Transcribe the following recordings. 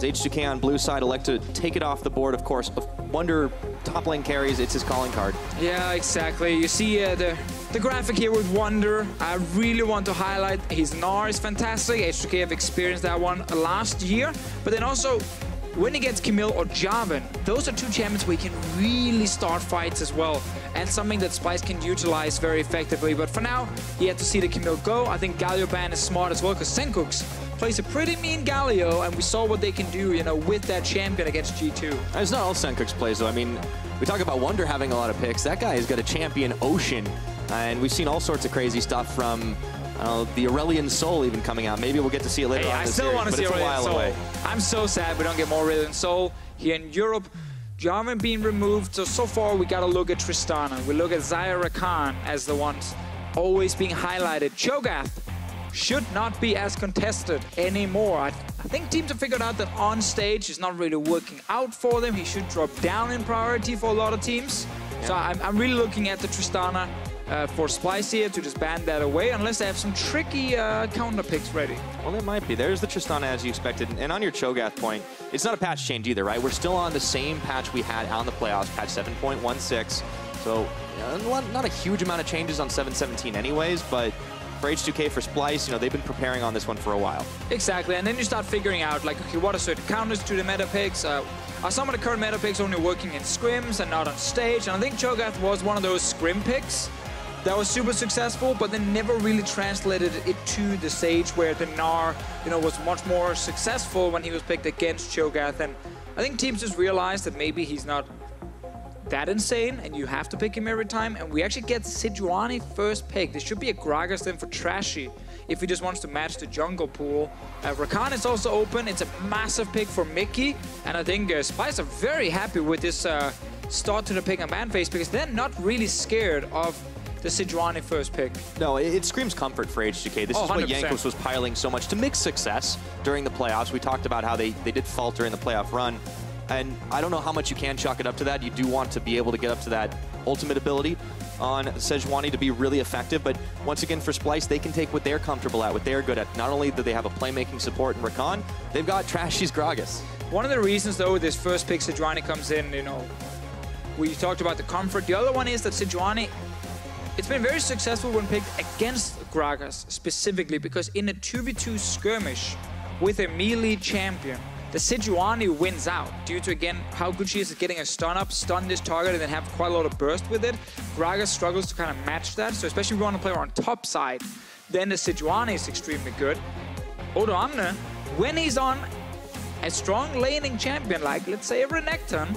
As H2K on blue side elect to take it off the board, of course. Wunder top lane carries, it's his calling card. Yeah, exactly. You see the graphic here with Wunder. I really want to highlight his Gnar is fantastic. H2K have experienced that one last year. But then also, when he gets Camille or Jarvan, those are two champions where he can really start fights as well. And something that Splyce can utilize very effectively. But for now, he had to see the Camille go. I think Galio ban is smart as well, because Sencux plays a pretty mean Galio, and we saw what they can do, you know, with that champion against G2. It's not all Sencux plays, though. I mean, we talk about Wunder having a lot of picks. That guy has got a champion Ocean, and we've seen all sorts of crazy stuff from the Aurelion Soul even coming out. Maybe we'll get to see it later on in the series, but it's a while away. I'm so sad we don't get more Aurelion Soul here in Europe. Jarvan being removed, so far we gotta look at Tristana. We look at Xayah, Rakan as the ones always being highlighted. Cho'Gath should not be as contested anymore. I think teams have figured out that on stage is not really working out for them. He should drop down in priority for a lot of teams. Yeah. So I'm really looking at the Tristana for Splyce here to just ban that away, unless they have some tricky counter picks ready. Well, it might be. There's the Tristana as you expected. And on your Cho'Gath point, it's not a patch change either, right? We're still on the same patch we had out in the playoffs, patch 7.16. So not a huge amount of changes on 7.17 anyways, but for H2K, for Splyce, you know, they've been preparing on this one for a while. Exactly, and then you start figuring out, like, okay, what are certain counters to the meta picks? Are some of the current meta picks only working in scrims and not on stage? And I think Cho'Gath was one of those scrim picks that was super successful, but then never really translated it to the stage where the Gnar, you know, was much more successful when he was picked against Cho'Gath. And I think teams just realized that maybe he's not that insane, and you have to pick him every time. And we actually get Sejuani first pick. This should be a Gragas then for Trashy if he just wants to match the jungle pool. Rakan is also open. It's a massive pick for Mikyx, and I think Splyce are very happy with this start to the pick and ban phase, because they're not really scared of the Sejuani first pick. No, it screams comfort for H2K. This is what Jankos was piling so much to mixed success during the playoffs. We talked about how they did falter in the playoff run. And I don't know how much you can chalk it up to that. You do want to be able to get up to that ultimate ability on Sejuani to be really effective. But once again, for Splyce, they can take what they're comfortable at, what they're good at. Not only do they have a playmaking support in Rakan, they've got Trashy's Gragas. One of the reasons, though, this first pick Sejuani comes in, you know, we talked about the comfort. The other one is that Sejuani, it's been very successful when picked against Gragas specifically, because in a 2v2 skirmish with a melee champion, the Sejuani wins out due to, again, how good she is at getting a stun up, stun this target, and then have quite a lot of burst with it. Gragas struggles to kind of match that, so especially if you want to play on top side, then the Sejuani is extremely good. Odoamne, when he's on a strong laning champion, like, let's say, a Renekton,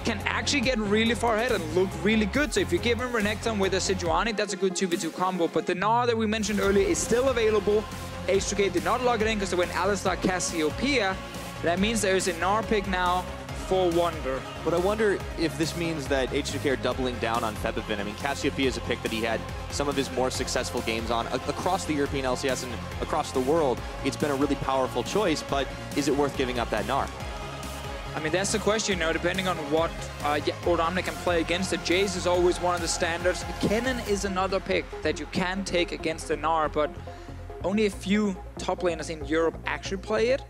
can actually get really far ahead and look really good. So if you give him Renekton with a Sejuani, that's a good 2v2 combo. But the Gnar that we mentioned earlier is still available. H2K did not log it in because they went Alistar, Cassiopeia. That means there's a Gnar pick now for Wunder. But I wonder if this means that H2K are doubling down on Febiven. I mean, Cassiopeia is a pick that he had some of his more successful games on across the European LCS and across the world. It's been a really powerful choice, but is it worth giving up that Gnar? I mean, that's the question, you know, depending on what Odoamne can play against. The Jace is always one of the standards. Kennen is another pick that you can take against the Gnar, but only a few top laners in Europe actually play it.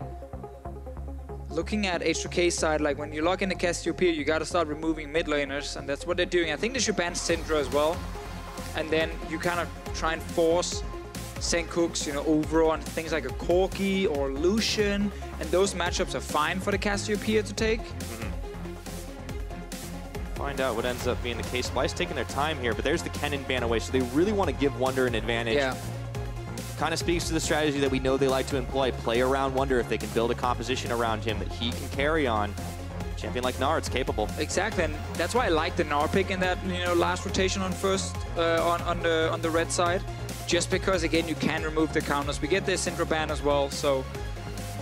Looking at H2K's side, like when you lock into Cassiopeia, you got to start removing mid laners, and that's what they're doing. I think they should ban Syndra as well, and then you kind of try and force Sencux, you know, over on things like a Corki or Lucian, and those matchups are fine for the Cassiopeia to take. Find out what ends up being the case. Splyce taking their time here, but there's the Kennen ban away, so they really want to give Wunder an advantage. Yeah. Kind of speaks to the strategy that we know they like to employ. Play around Wunder if they can build a composition around him that he can carry on. Champion like Gnar, it's capable. Exactly, and that's why I like the Gnar pick in that, you know, last rotation on first on the red side. Just because, again, you can remove the counters. We get the Syndra ban as well, so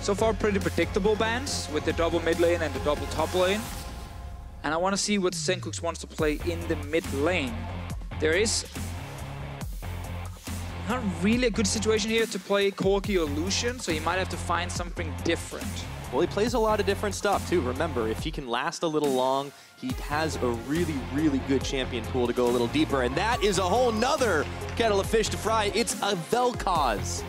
far pretty predictable bans with the double mid lane and the double top lane. And I want to see what Sencux wants to play in the mid lane. There is not really a good situation here to play Corki or Lucian, so you might have to find something different. Well, he plays a lot of different stuff too. Remember, if he can last a little long, he has a really, really good champion pool to go a little deeper, and that is a whole nother kettle of fish to fry. It's a Vel'Koz.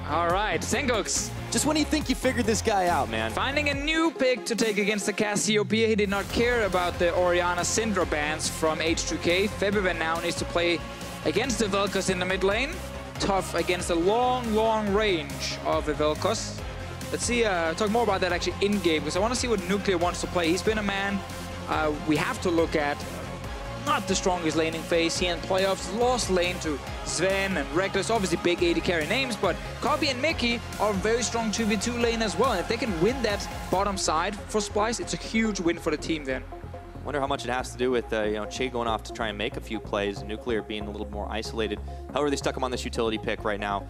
All right, Sencux Just when you think you figured this guy out, man. Finding a new pick to take against the Cassiopeia. He did not care about the Orianna Syndra bans from H2K. Febiven now needs to play against the Vel'Koz in the mid lane. Tough against a long range of the Vel'Koz. Let's see, talk more about that actually in-game, because I want to see what Nuclear wants to play. He's been a man we have to look at. Not the strongest laning phase. He in playoffs lost lane to Sven and Reckless, obviously big AD carry names, but Kobbe and Mikyx are a very strong 2v2 lane as well. And if they can win that bottom side for Splyce, it's a huge win for the team then. Wonder how much it has to do with Chei going off to try and make a few plays, and Nuclear being a little more isolated. However, they stuck him on this utility pick right now.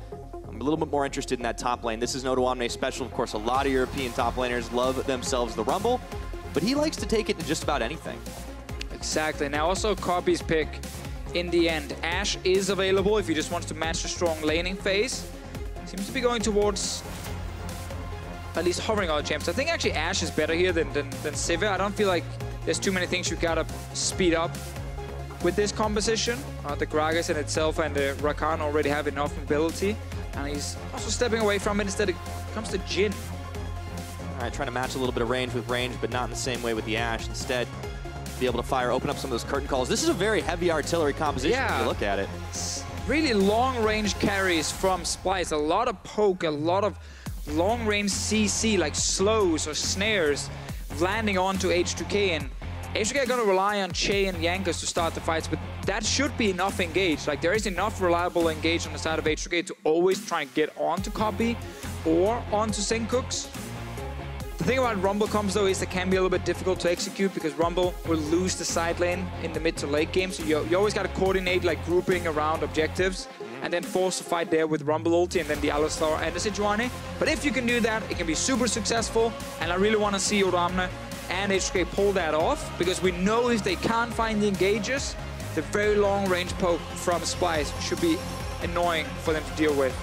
I'm a little bit more interested in that top lane. This is an Odoamne special. Of course, a lot of European top laners love themselves the Rumble, but he likes to take it to just about anything. Exactly. Now also Kobbe's pick in the end. Ashe is available if he just wants to match the strong laning phase. Seems to be going towards at least hovering all the champs. I think actually Ashe is better here than Sivir. I don't feel like there's too many things you gotta speed up with this composition. The Gragas in itself and the Rakan already have enough mobility. And he's also stepping away from it. Instead it comes to Jhin. All right, trying to match a little bit of range with range, but not in the same way with the Ashe. Instead, be able to fire, open up some of those curtain calls. This is a very heavy artillery composition if you look at it. Really long-range carries from Splyce. A lot of poke, a lot of long-range CC, like slows or snares, landing onto H2K. And H2K are going to rely on Chei and Jankos to start the fights, but that should be enough engage. Like, there is enough reliable engage on the side of H2K to always try and get onto Kobbe or onto Sencux. The thing about Rumble comps, though, is it can be a little bit difficult to execute because Rumble will lose the side lane in the mid to late game. So you always got to coordinate, like, grouping around objectives and then force a fight there with Rumble ulti and then the Alistar and the Sejuani. But if you can do that, it can be super successful. And I really want to see Odoamne and H2K pull that off, because we know if they can't find the engages, the very long-range poke from Splyce should be annoying for them to deal with.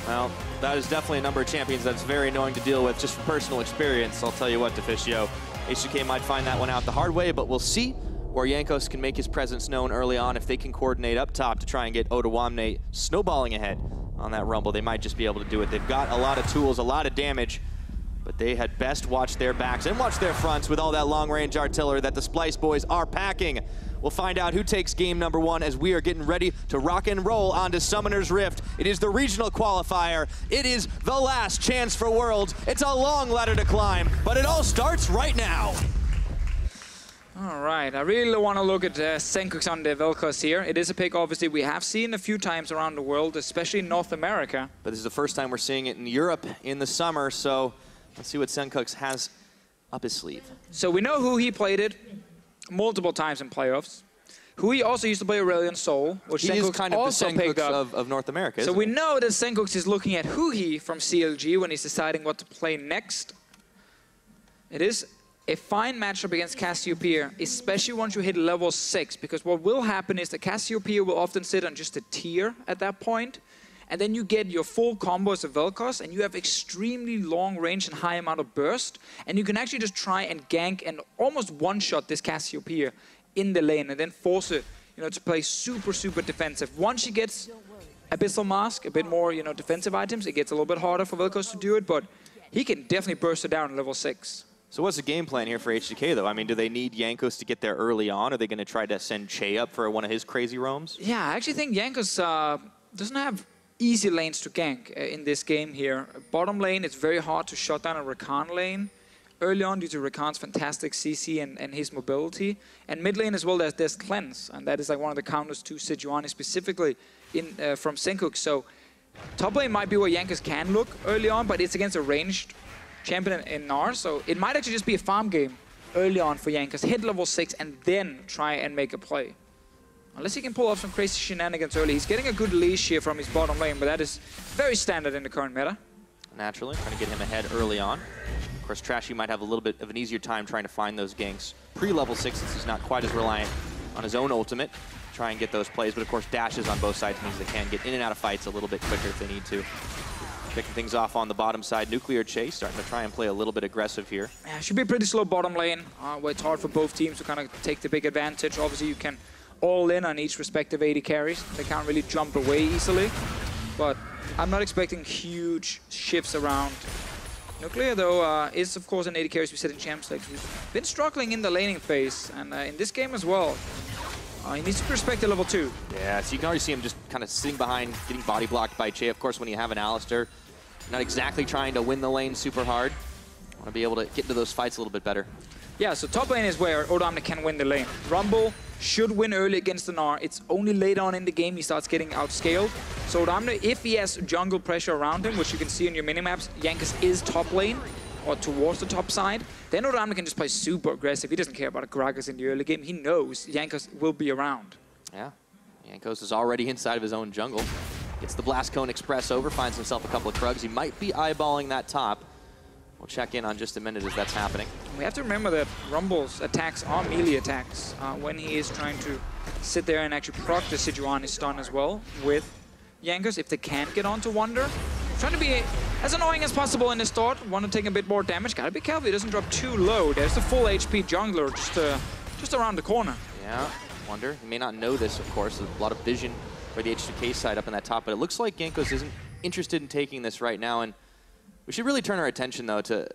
Well, that is definitely a number of champions that's very annoying to deal with, just from personal experience. I'll tell you what, Deficio, H2K might find that one out the hard way, but we'll see where Jankos can make his presence known early on. If they can coordinate up top to try and get Odoamne snowballing ahead on that Rumble, they might just be able to do it. They've got a lot of tools, a lot of damage, but they had best watch their backs and watch their fronts with all that long-range artillery that the Splyce boys are packing. We'll find out who takes game number 1 as we are getting ready to rock and roll onto Summoner's Rift. It is the regional qualifier. It is the last chance for Worlds. It's a long ladder to climb, but it all starts right now. All right, I really want to look at Sencux on the Vel'Koz here. It is a pick, obviously, we have seen a few times around the world, especially in North America. But this is the first time we're seeing it in Europe in the summer, so let's see what Sencux has up his sleeve. So we know who he played it multiple times in playoffs. Who he also used to play Aurelion Sol, which he Sencux is kind of also the picked Sencux up. of North America, so we know that Sencux is looking at Huhi from CLG when he's deciding what to play next. It is a fine matchup against Cassiopeia, especially once you hit level 6, because what will happen is that Cassiopeia will often sit on just a tier at that point, and then you get your full combos of Vel'Koz, and you have extremely long range and high amount of burst, and you can actually just try and gank and almost one-shot this Cassiopeia in the lane, and then force it, to play super defensive. Once she gets Abyssal Mask, a bit more, defensive items, it gets a little bit harder for Vel'Koz to do it, but he can definitely burst it down at level 6. So what's the game plan here for H2K, though? I mean, do they need Jankos to get there early on? Are they going to try to send Chei up for one of his crazy roams? Yeah, I actually think Jankos doesn't have easy lanes to gank in this game here. Bottom lane, it's very hard to shut down a Rakan lane early on due to Rakan's fantastic CC and his mobility. And mid lane as well, there's Cleanse, and that is like one of the counters to Sejuani specifically from Sencux. So top lane might be where Jankos can look early on, but it's against a ranged champion in Gnar, so it might actually just be a farm game early on for Jankos. Hit level 6 and then try and make a play. Unless he can pull off some crazy shenanigans early. He's getting a good leash here from his bottom lane, but that is very standard in the current meta. Naturally, trying to get him ahead early on. Of course, Trashy might have a little bit of an easier time trying to find those ganks pre-level 6, since he's not quite as reliant on his own ultimate. Try and get those plays, but of course dashes on both sides means they can get in and out of fights a little bit quicker if they need to. Picking things off on the bottom side. Nuclear Chei starting to try and play a little bit aggressive here. Yeah, should be a pretty slow bottom lane, where it's hard for both teams to kind of take the big advantage. Obviously, you can all in on each respective AD carries. They can't really jump away easily. but I'm not expecting huge shifts around. Nuclear, though, is, of course, an AD carry, as we said in Champs League. He's been struggling in the laning phase, and in this game as well. He needs to be respected level 2. Yeah, so you can already see him just kind of sitting behind, getting body blocked by Chei. Of course, when you have an Alistar, not exactly trying to win the lane super hard. Want to be able to get into those fights a little bit better. Yeah, so top lane is where Odoamne can win the lane. Rumble should win early against the Gnar. It's only later on in the game he starts getting outscaled. So Odoamne, if he has jungle pressure around him, which you can see in your minimaps, Jankos is top lane, or towards the top side, then Odoamne can just play super aggressive. He doesn't care about a Gragas in the early game. He knows Jankos will be around. Yeah, Jankos is already inside of his own jungle. Gets the Blast Cone Express over, finds himself a couple of Krugs. He might be eyeballing that top. We'll check in on just a minute as that's happening. We have to remember that Rumble's attacks are melee attacks when he is trying to sit there and actually proc the Sejuani stun as well with Jankos if they can't get onto Wunder. Trying to be as annoying as possible in the start. Want to take a bit more damage. Gotta be careful he doesn't drop too low. There's the full HP jungler just around the corner. Yeah, Wunder. He may not know this, of course. There's a lot of vision for the H2K side up in that top, but it looks like Jankos isn't interested in taking this right now. And we should really turn our attention, though, to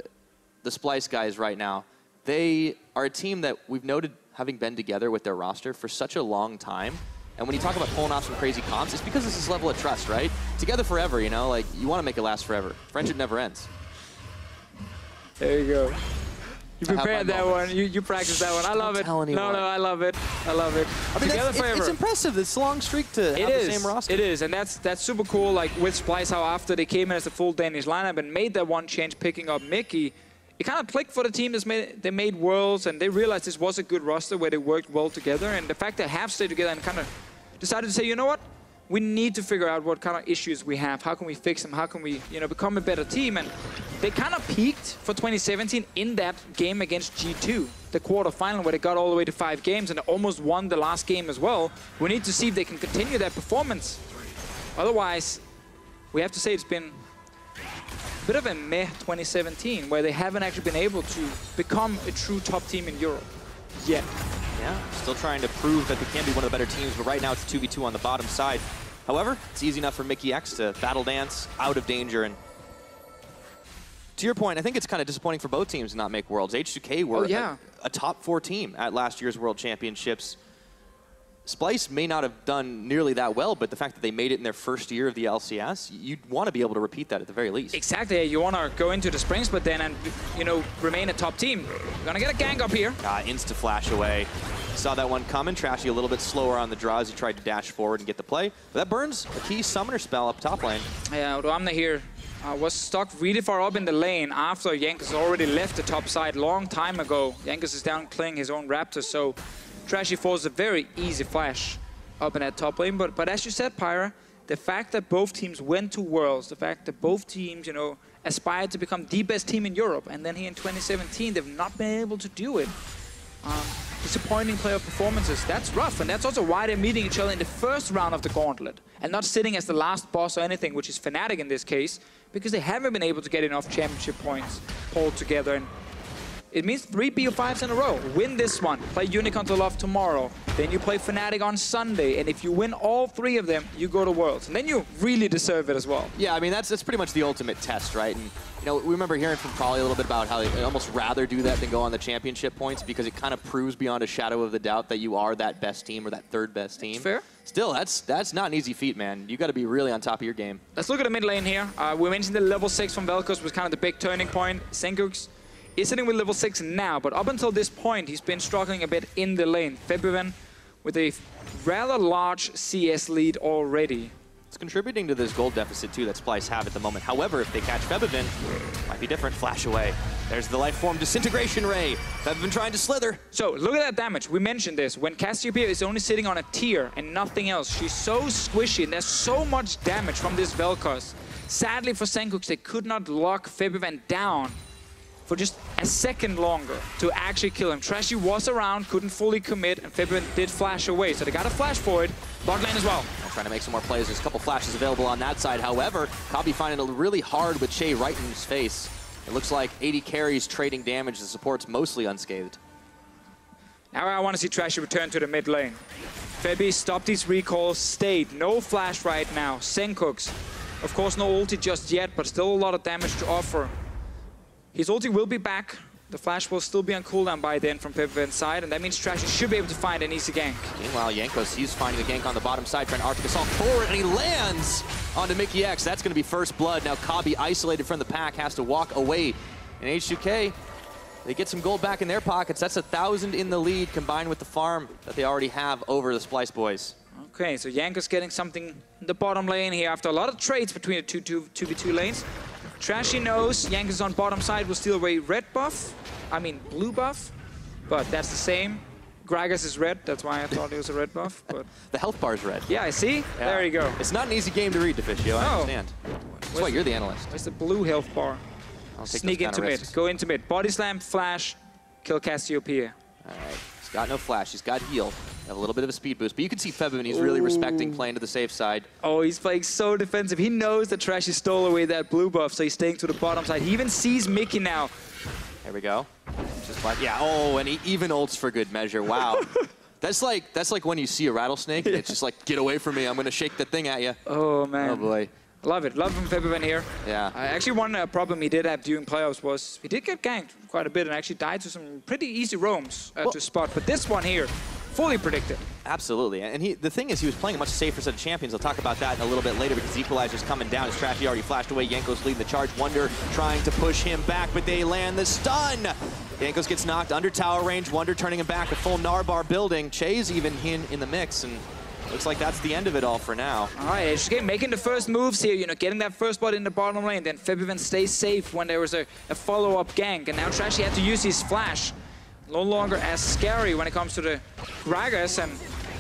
the Splyce guys right now. They are a team that we've noted having been together with their roster for such a long time. And when you talk about pulling off some crazy comps, it's because it's this level of trust, right? Together forever, you know? Like, you want to make it last forever. Friendship never ends. There you go. You prepared that one. You practiced that one. I love it. No, I love it. I love it. I mean, together forever. It's impressive. It's a long streak to have the same roster. It is, and that's super cool. Like with Splyce, how after they came in as a full Danish lineup and made that one change, picking up Mikyx, it kind of clicked for the team. They made Worlds, and they realized this was a good roster where they worked well together. And the fact they have stayed together and kind of decided to say, you know what? We need to figure out what kind of issues we have. How can we fix them? How can we, become a better team? And they kind of peaked for 2017 in that game against G2, the quarterfinal where they got all the way to 5 games and they almost won the last game as well. We need to see if they can continue that performance. Otherwise, we have to say it's been a bit of a meh 2017 where they haven't actually been able to become a true top team in Europe yet. Yeah, still trying to prove that they can be one of the better teams, but right now it's 2v2 on the bottom side. However, it's easy enough for Mikyx to battle dance out of danger. And to your point, I think it's kind of disappointing for both teams to not make Worlds. H2K were a top 4 team at last year's World Championships. Splyce may not have done nearly that well, but the fact that they made it in their first year of the LCS, you'd want to be able to repeat that at the very least. Exactly. You want to go into the spring split then and, remain a top team. You're going to get a gang up here. Insta flash away. Saw that one coming. Trashy a little bit slower on the draw as he tried to dash forward and get the play. But that burns a key summoner spell up top lane. Yeah, Odoamne here was stuck really far up in the lane after Jankos already left the top side long time ago. Jankos is down playing his own Raptor, so Trashy forced a very easy flash up in that top lane. But as you said, Pyra, the fact that both teams went to Worlds, the fact that both teams, aspired to become the best team in Europe, and then here in 2017, they've not been able to do it. Disappointing player performances, that's rough, and that's also why they're meeting each other in the first round of the Gauntlet, and not sitting as the last boss or anything, which is Fnatic in this case, because they haven't been able to get enough championship points pulled together. And it means 3 BO5s in a row. Win this one, play Unicorn to Love tomorrow, then you play Fnatic on Sunday, and if you win all 3 of them, you go to Worlds, and then you really deserve it as well. Yeah, I mean, that's pretty much the ultimate test, right? And we remember hearing from Crawley a little bit about how they almost rather do that than go on the championship points because it kind of proves beyond a shadow of the doubt that you are that best team or that 3rd best team. That's fair. Still, that's not an easy feat, man. You got to be really on top of your game. Let's look at the mid lane here. We mentioned the level 6 from Vel'Koz was kind of the big turning point. Sencux is sitting with level 6 now, but up until this point, he's been struggling a bit in the lane. Febiven with a rather large CS lead already. It's contributing to this gold deficit, too, that Splyce have at the moment. However, if they catch Febiven, it might be different. Flash away. There's the life form disintegration ray. Febiven trying to slither. So, look at that damage. We mentioned this. When Cassiopeia is only sitting on a tier and nothing else, she's so squishy, and there's so much damage from this Vel'Koz. Sadly for Sencux, they could not lock Febiven down for just a second longer to actually kill him. Trashy was around, couldn't fully commit, and Febiven did flash away, so they got a flash for it. Bot lane as well. Trying to make some more plays. There's a couple flashes available on that side. However, Kobbe finding it really hard with Chei right in his face. It looks like AD carries trading damage. The support's mostly unscathed. Now I want to see Trashy return to the mid lane. Febi, stop these recalls, stayed. No flash right now. Sencux, of course, no ulti just yet, but still a lot of damage to offer. His ulti will be back. The flash will still be on cooldown by then from Febiven's side, and that means Trashy should be able to find an easy gank. Meanwhile, Jankos, he's finding the gank on the bottom side, trying to Arctic Assault forward, and he lands onto Mikyx. That's going to be first blood. Now Kobbe, isolated from the pack, has to walk away. And H2K, they get some gold back in their pockets. That's 1,000 in the lead, combined with the farm that they already have over the Splyce boys. Okay, so Jankos getting something in the bottom lane here after a lot of trades between the 2v2 lanes. Trashy knows Jankos on bottom side will steal away red buff. I mean blue buff, but that's the same. Gragas is red, that's why I thought it was a red buff. But the health bar is red. Yeah, I see. Yeah. There you go. It's not an easy game to read, Deficio, I understand. That's why you're the analyst. Where's the blue health bar? Sneak into mid, go into mid. Body slam, flash, kill Cassiopeia. All right, he's got no flash, he's got heal. Have a little bit of a speed boost, but you can see Febiven, he's really respecting playing to the safe side. Oh, he's playing so defensive. He knows that Trashy stole away that blue buff, so he's staying to the bottom side. He even sees Mickey now. There we go. Just like, yeah, oh, and he even ults for good measure. Wow. That's like when you see a rattlesnake, and it's just like, get away from me, I'm gonna shake the thing at you. Oh, man. Oh, boy. Love it. Love him, Febiven here. Yeah. Actually, one problem he did have during playoffs was he did get ganked quite a bit and actually died to some pretty easy roams to spot. But this one here, fully predicted. Absolutely. And the thing is, he was playing a much safer set of champions. I'll talk about that in a little bit later because Equalizer's coming down. His Trashy already flashed away. Jankos leading the charge. Wunder trying to push him back, but they land the stun. Jankos gets knocked under tower range. Wunder turning him back. A full Gnar bar building. Chei's even in the mix, and looks like that's the end of it all for now. All right, H2K making the first moves here, getting that first blood in the bottom lane. Then Febiven stays safe when there was a follow-up gank. And now Trashy had to use his flash. No longer as scary when it comes to the Gragas. And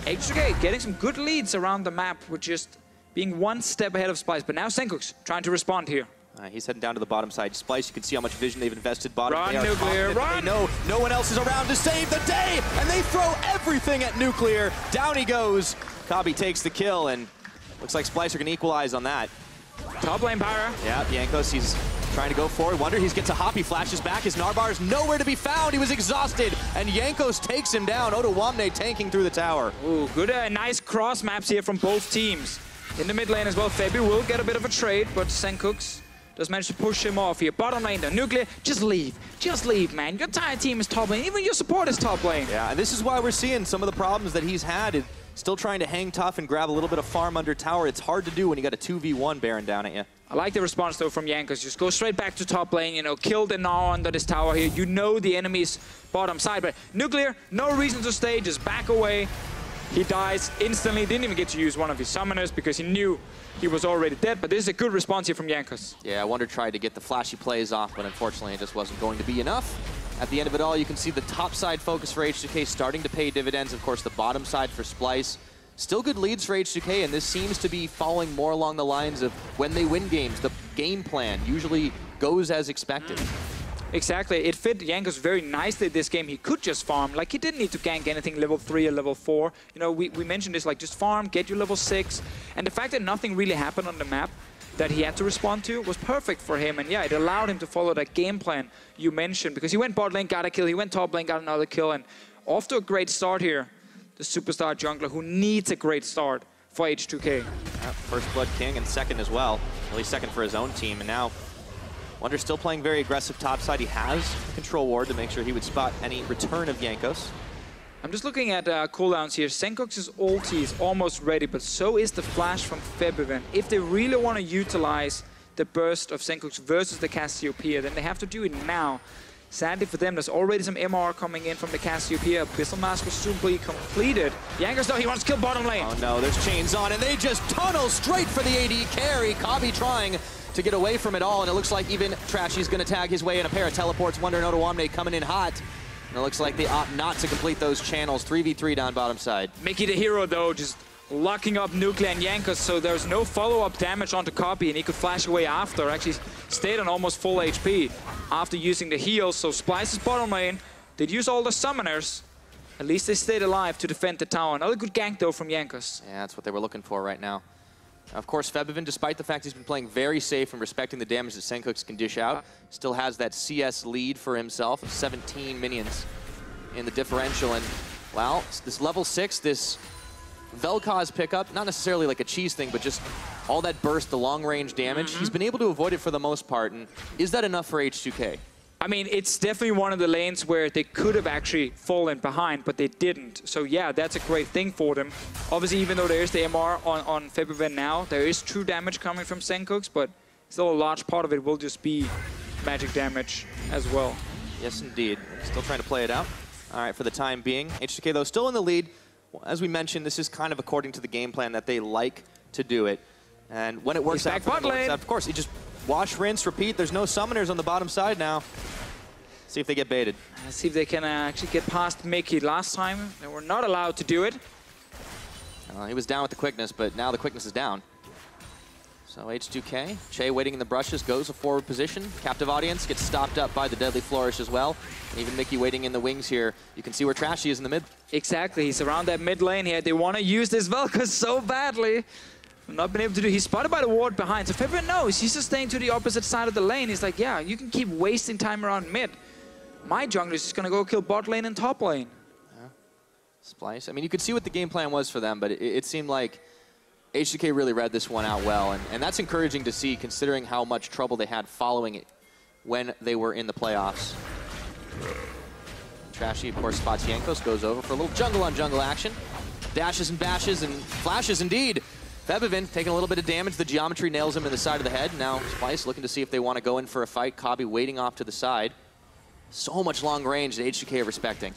H2K getting some good leads around the map with just being one step ahead of Splyce. But now Sencux trying to respond here. He's heading down to the bottom side. Splyce, you can see how much vision they've invested bottom. Run, Nuclear, run! They know no one else is around to save the day, and they throw everything at Nuclear. Down he goes. Kobbe takes the kill, and looks like Splyce are going to equalize on that. Top lane Pyra. Yeah, Jankos, he's trying to go forward. Wunder, he gets a hop, he flashes back. His Gnar bar is nowhere to be found. He was exhausted, and Jankos takes him down. Odoamne tanking through the tower. Ooh, good, nice cross maps here from both teams. In the mid lane as well, Febi will get a bit of a trade, but Sencux does manage to push him off here. Bottom lane, the Nuclear, just leave, man. Your entire team is top lane, even your support is top lane. Yeah, and this is why we're seeing some of the problems that he's had. Still trying to hang tough and grab a little bit of farm under tower. It's hard to do when you got a 2v1 Baron down at you. I like the response though from Jankos. Just go straight back to top lane, kill the Gnar under this tower here. You know the enemy's bottom side, but Nuclear, no reason to stay, just back away. He dies instantly, didn't even get to use one of his summoners because he knew he was already dead, but this is a good response here from Jankos. Yeah, Wunder tried to get the flashy plays off, but unfortunately it just wasn't going to be enough. At the end of it all, you can see the top side focus for H2K starting to pay dividends. Of course, the bottom side for Splyce. Still good leads for H2K, and this seems to be following more along the lines of when they win games. The game plan usually goes as expected. Exactly. It fit Jankos very nicely this game. He could just farm. Like, he didn't need to gank anything level 3 or level 4. We mentioned this, like, just farm, get you level 6. And the fact that nothing really happened on the map that he had to respond to was perfect for him. And yeah, it allowed him to follow that game plan you mentioned. Because he went bot lane, got a kill. He went top lane, got another kill. And off to a great start here. The superstar jungler who needs a great start for H2K. First blood king and second as well. At least second for his own team. And now Wunder still playing very aggressive topside. He has control ward to make sure he would spot any return of Jankos. I'm just looking at cooldowns here. Sencux's ulti is almost ready, but so is the flash from Febiven. If they really want to utilize the burst of Sencux versus the Cassiopeia, then they have to do it now. Sadly for them, there's already some MR coming in from the Cassiopeia. Abyssal Mask will soon be completed. Jankos, though, he wants to kill bottom lane. Oh no, there's chains on, and they just tunnel straight for the AD carry. Kobbe trying to get away from it all, and it looks like even Trashy's going to tag his way in. A pair of teleports. Wunder and Odoamne coming in hot. And it looks like they opt not to complete those channels. 3v3 down bottom side. Mickey the hero, though, just locking up Nuclear and Jankos, so there's no follow-up damage onto Kobbe, and he could flash away after. Actually stayed on almost full HP after using the heals. So Splyce's bottom lane, they'd use all the summoners. At least they stayed alive to defend the tower. Another good gank, though, from Jankos. Yeah, that's what they were looking for right now. Of course, Febiven, despite the fact he's been playing very safe and respecting the damage that Sencux can dish out, still has that CS lead for himself of 17 minions. in the differential. And, well, this level 6, this Vel'Koz pickup, not necessarily like a cheese thing, but just all that burst, the long-range damage, he's been able to avoid it for the most part. And is that enough for H2K? I mean, it's definitely one of the lanes where they could have actually fallen behind, but they didn't. So yeah, that's a great thing for them. Obviously, even though there is the MR on Febiven now, there is true damage coming from Sencux, but still a large part of it will just be magic damage as well. Yes, indeed. Still trying to play it out. All right, for the time being. H2K, though, still in the lead. As we mentioned, this is kind of according to the game plan that they like to do it. And when it works out, of course, you just wash, rinse, repeat. There's no summoners on the bottom side now. See if they get baited. Let's see if they can actually get past Mikyx. Last time, they were not allowed to do it. He was down with the quickness, but now the quickness is down. So H2K, Chei waiting in the brushes, goes a forward position. Captive audience gets stopped up by the Deadly Flourish as well. And even Mikyx waiting in the wings here. You can see where Trashy is in the mid. Exactly, he's around that mid lane here. They want to use this Vel'Koz so badly. Not been able to do. He's spotted by the ward behind. So Febiven knows he's just staying to the opposite side of the lane. He's like, yeah, you can keep wasting time around mid. My jungler is just going to go kill bot lane and top lane. Yeah. Splyce. I mean, you could see what the game plan was for them, but it seemed like H2K really read this one out well. And that's encouraging to see, considering how much trouble they had following it when they were in the playoffs. Trashy, of course, spots Jankos, goes over for a little jungle-on-jungle action. Dashes and bashes and flashes indeed. Febiven taking a little bit of damage. The geometry nails him in the side of the head. Now Splyce looking to see if they want to go in for a fight. Kobbe waiting off to the side. So much long range that H2K are respecting.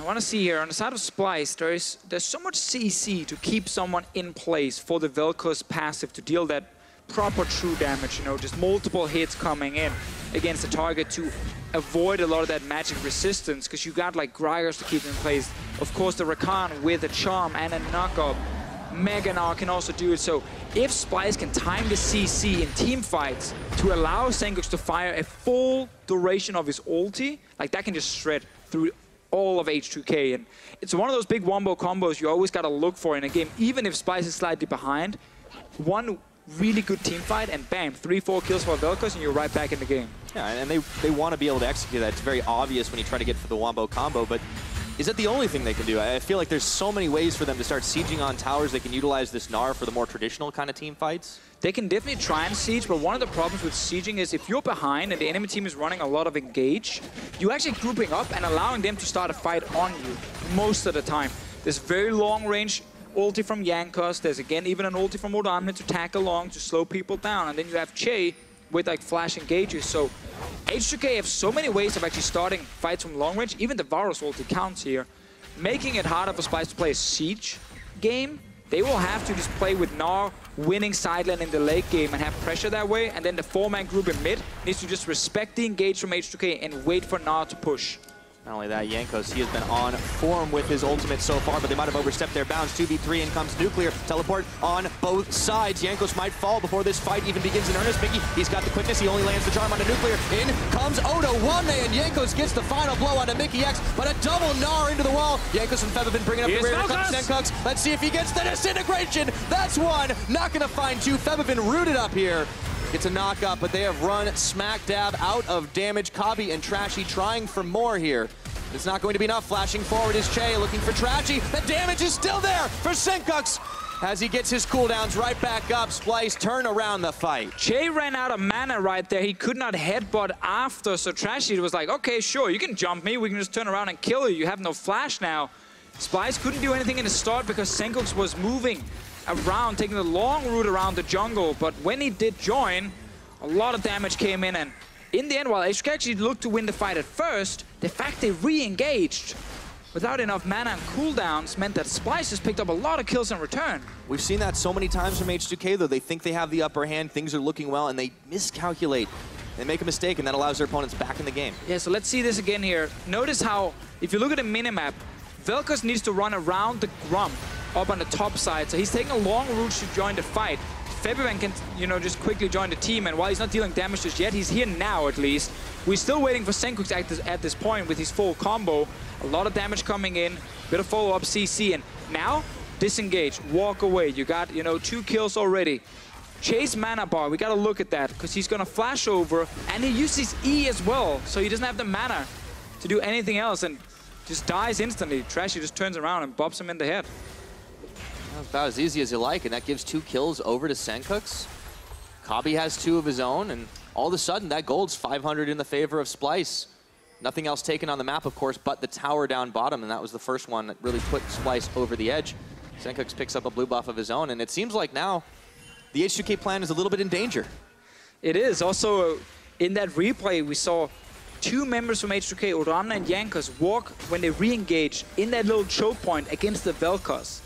I want to see here, on the side of Splyce, there's so much CC to keep someone in place for the Vel'Koz passive to deal that proper true damage, you know, just multiple hits coming in against the target to avoid a lot of that magic resistance, because you got like Gragas to keep in place. Of course, the Rakan with a charm and a knockup. Gnar can also do it. So if Splyce can time the CC in team fights to allow Sencux to fire a full duration of his ulti, like that can just shred through all of H2K. And it's one of those big wombo combos you always got to look for in a game, even if Splyce is slightly behind. One really good team fight and bam, 3-4 kills for Vel'Koz and you're right back in the game. Yeah, and they want to be able to execute that. It's very obvious when you try to get for the wombo combo, but is that the only thing they can do? I feel like there's so many ways for them to start sieging on towers. They can utilize this Gnar for the more traditional kind of team fights. They can definitely try and siege, but one of the problems with sieging is if you're behind and the enemy team is running a lot of engage, you're actually grouping up and allowing them to start a fight on you most of the time. There's very long range ulti from Jankos. There's again even an ulti from Odoamne to tag along to slow people down. And then you have Chei with like flash engages. So H2K have so many ways of actually starting fights from long range. Even the Varus ulti counts here. Making it harder for Splyce to play a siege game. They will have to just play with Gnar winning side lane in the late game and have pressure that way. And then the 4-man group in mid needs to just respect the engage from H2K and wait for Gnar to push. Not only that, Jankos, he has been on form with his ultimate so far, but they might have overstepped their bounds. 2v3, in comes Nuclear. Teleport on both sides. Jankos might fall before this fight even begins in earnest. Mikyx, he's got the quickness. He only lands the charm on the Nuclear. In comes Odoamne, and Jankos gets the final blow onto Mikyx, but a double Gnar into the wall. Jankos and Febiven bringing up the rear. Sencux. Let's see if he gets the disintegration. That's one. Not going to find two. Febiven rooted up here. Gets a knock up, but they have run smack dab out of damage. Kobbe and Trashy trying for more here. It's not going to be enough. Flashing forward is Chei, looking for Trashy. The damage is still there for Sencux as he gets his cooldowns right back up. Splyce turn around the fight. Chei ran out of mana right there. He could not headbutt after, so Trashy was like, okay, sure, you can jump me. We can just turn around and kill you. You have no flash now. Splyce couldn't do anything in the start because Sencux was moving around, taking the long route around the jungle, but when he did join, a lot of damage came in, and in the end, while H2K actually looked to win the fight at first, the fact they re-engaged without enough mana and cooldowns meant that Splyce has picked up a lot of kills in return. We've seen that so many times from H2K, though. They think they have the upper hand, things are looking well, and they miscalculate. They make a mistake, and that allows their opponents back in the game. Yeah, so let's see this again here. Notice how, if you look at the minimap, Vel'Koz needs to run around the Grump up on the top side, so he's taking a long route to join the fight. Febiven can, you know, just quickly join the team, and while he's not dealing damage just yet, he's here now at least. We're still waiting for Sencux at this point with his full combo. A lot of damage coming in, bit of follow-up CC, and now, disengage, walk away. You got, you know, 2 kills already. Chase mana bar, we gotta look at that, because he's gonna flash over, and he uses E as well, so he doesn't have the mana to do anything else, and just dies instantly. Trashy just turns around and bops him in the head. That's about as easy as you like, and that gives 2 kills over to Sencux. Kobbe has 2 of his own, and all of a sudden, that gold's 500 in the favor of Splyce. Nothing else taken on the map, of course, but the tower down bottom, and that was the first one that really put Splyce over the edge. Sencux picks up a blue buff of his own, and it seems like now the H2K plan is a little bit in danger. It is. Also, in that replay, we saw 2 members from H2K, Odoamne and Jankos, walk when they re-engage in that little choke point against the Vel'Koz.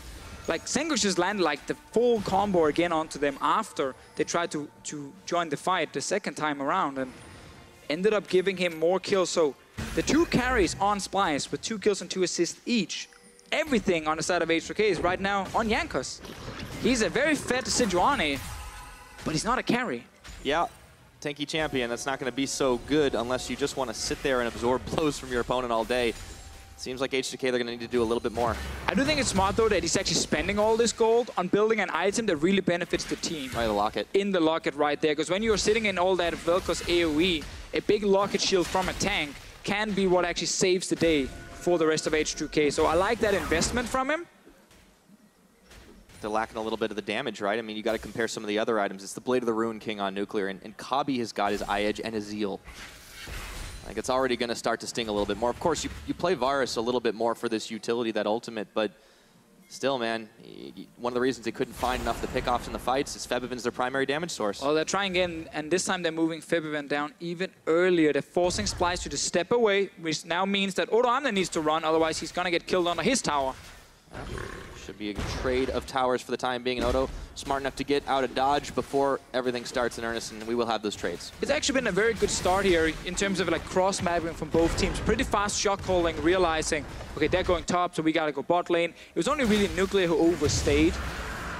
Like, Sencux just landed like the full combo again onto them after they tried to join the fight the second time around, and ended up giving him more kills. So the 2 carries on Splyce with 2 kills and 2 assists each. Everything on the side of H2K is right now on Jankos. He's a very fed Sejuani, but he's not a carry. Yeah, tanky champion. That's not going to be so good unless you just want to sit there and absorb blows from your opponent all day. Seems like H2K, they're going to need to do a little bit more. I do think it's smart, though, that he's actually spending all this gold on building an item that really benefits the team. Right, the locket. In the locket right there. Because when you're sitting in all that Vel'Koz AoE, a big locket shield from a tank can be what actually saves the day for the rest of H2K. So I like that investment from him. They're lacking a little bit of the damage, right? I mean, you got to compare some of the other items. It's the Blade of the Ruin King on Nuclear, and Kobbe has got his Eye Edge and his Zeal. Like, it's already going to start to sting a little bit more. Of course, you play Varus a little bit more for this utility, that ultimate, but still, man, one of the reasons they couldn't find enough of the pickoffs in the fights is Febiven's their primary damage source. Well, they're trying again, and this time they're moving Febiven down even earlier. They're forcing Splyce to just step away, which now means that Odoamne needs to run, otherwise he's going to get killed under his tower. Should be a trade of towers for the time being, and Odo smart enough to get out of dodge before everything starts in earnest, and we will have those trades. It's actually been a very good start here in terms of like cross-mapping from both teams. Pretty fast shot calling, realizing, okay, they're going top, so we gotta go bot lane. It was only really Nuclear who overstayed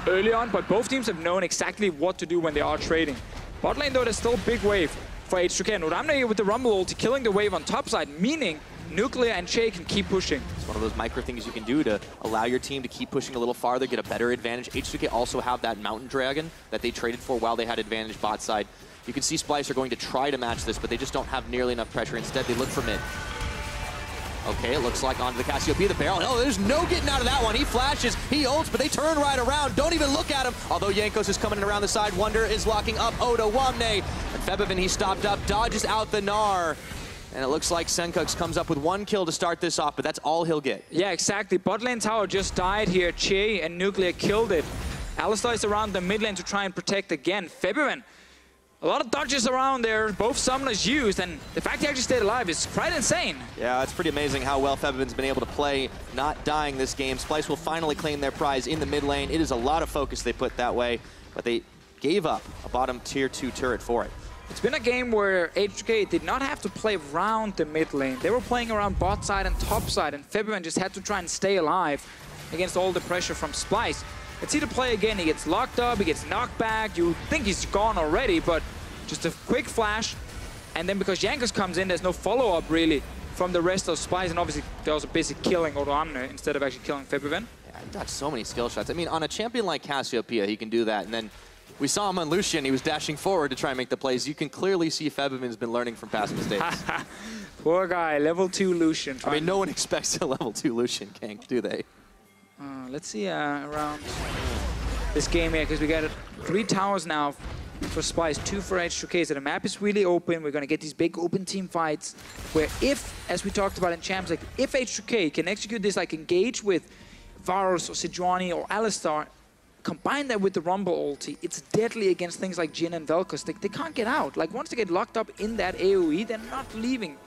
early on, but both teams have known exactly what to do when they are trading. Bot lane, though, there's still a big wave for H2K. And Odoamne here with the Rumble ulti killing the wave on top side, meaning Nuclear and Chei can keep pushing. It's one of those micro things you can do to allow your team to keep pushing a little farther, get a better advantage. H2K also have that Mountain Dragon that they traded for while they had advantage bot side. You can see Splyce are going to try to match this, but they just don't have nearly enough pressure. Instead, they look for mid. Okay, it looks like onto the Cassiopeia, the barrel. Oh, there's no getting out of that one. He flashes, he ults, but they turn right around. Don't even look at him. Although Jankos is coming in around the side, Wunder is locking up Odoamne. And Febiven, he stopped up, dodges out the Gnar. And it looks like Sencux comes up with 1 kill to start this off, but that's all he'll get. Yeah, exactly. Bot lane tower just died here. Chei and Nuclear killed it. Alistar is around the mid lane to try and protect again. Febiven, a lot of dodges around there, both summoners used, and the fact he actually stayed alive is quite insane. Yeah, it's pretty amazing how well Febiven's been able to play, not dying this game. Splyce will finally claim their prize in the mid lane. It is a lot of focus they put that way, but they gave up a bottom tier 2 turret for it. It's been a game where H2K did not have to play around the mid lane. They were playing around bot side and top side, and Febiven just had to try and stay alive against all the pressure from Splyce. Let's see the play again. He gets locked up, he gets knocked back. You think he's gone already, but just a quick flash. And then because Jankos comes in, there's no follow-up really from the rest of Splyce, and obviously they're also busy killing Odoamne instead of actually killing Febiven. Yeah, he got so many skill shots. I mean, on a champion like Cassiopeia, he can do that, and then we saw him on Lucian. He was dashing forward to try and make the plays. You can clearly see Febiven's been learning from past mistakes. Poor guy, level 2 Lucian. I mean, no one expects a level 2 Lucian gank, do they? Let's see around this game here, because we got 3 towers now for Splyce, 2 for H2K. So the map is really open. We're going to get these big open team fights where if, as we talked about in Champs, like if H2K can execute this, like engage with Varus or Sejuani or Alistar, combine that with the Rumble ulti, it's deadly against things like Jhin and Vel'Koz. They can't get out. Like, once they get locked up in that AoE, they're not leaving.